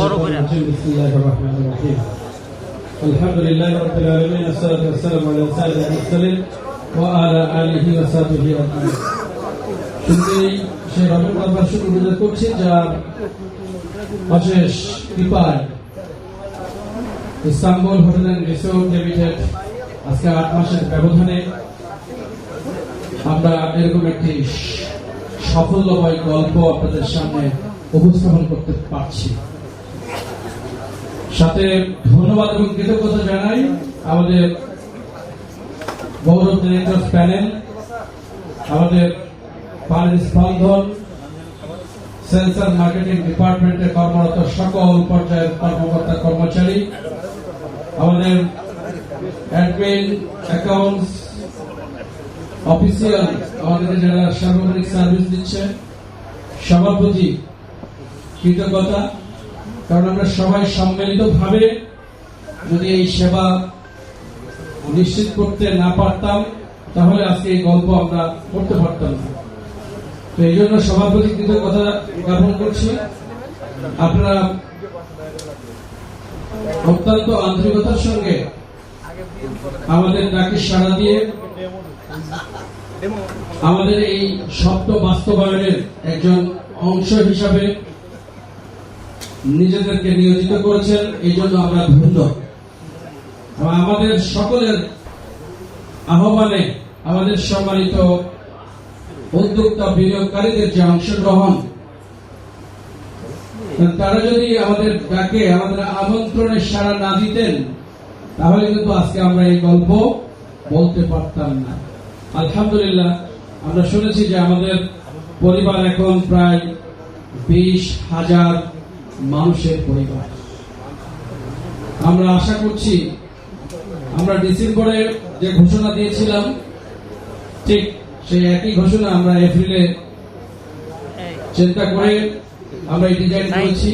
بسم الله الرحمن الرحيم الحمد لله رب العالمين والصلاة والسلام على سيد المرسلين وعلى آله وصحبه أجمعين শুধুই সেই রবের দরবার শুকর গুজার করছি যার অশেষ কৃপায় Istanbul hotel and resort limited আজকে 8 মাসের ব্যবধানে আমরা এরকম একটি সাফল্যময় গল্প আপনাদের সামনে উপস্থাপন করতে পারছি। সাথে ধন্যবাদ এবং কৃতজ্ঞতা জানাই আমাদের গৌরব ডিরেক্টর প্যানেল, আমাদের পানির স্পন্দন সেন্সার মার্কেটিং ডিপার্টমেন্টে কর্মরত সকল পর্যায়ের কর্মকর্তা কর্মচারী, আমাদের অ্যাডমিন, অ্যাকাউন্টস, অফিসিয়াল, আমাদের যারা সার্বজনীন সার্ভিস দিচ্ছে সবার প্রতি কৃতজ্ঞতা। কারণ আমরা সবাই সম্মিলিতভাবে যদি এই সেবা নিশ্চিত করতে না পারতাম তাহলে আজকে এই গল্প আমরা করতে পারতাম না। তো এই জন্য সবার প্রতি কৃতজ্ঞতা জ্ঞাপন করছি। আপনারা অত্যন্ত আন্তরিকতার সঙ্গে আমাদের ডাকে সাড়া দিয়ে আমাদের এই স্বপ্ন বাস্তবায়নের একজন অংশ হিসাবে নিজেদেরকে নিয়োজিত করেছেন, এই জন্য আমরা ধন্য। আমাদের সকলের আহ্বানে আমাদের সম্মানিত উদ্যোক্তা বিনিয়োগকারীদের যে অংশগ্রহণ, তারা যদি আমাদের ডাকে আমাদের আমন্ত্রণে সাড়া না দিতেন তাহলে কিন্তু আজকে আমরা এই গল্প বলতে পারতাম না। আলহামদুলিল্লাহ, আমরা শুনেছি যে আমাদের পরিবার এখন প্রায় 20,000 মানুষের পরিবার। আমরা আশা করছি আমরা ডিসেম্বরে যে ঘোষণা দিয়েছিলাম ঠিক সেই একই ঘোষণা আমরা এপ্রিলে চিন্তা করে আমরা এই ডিজাইন করেছি।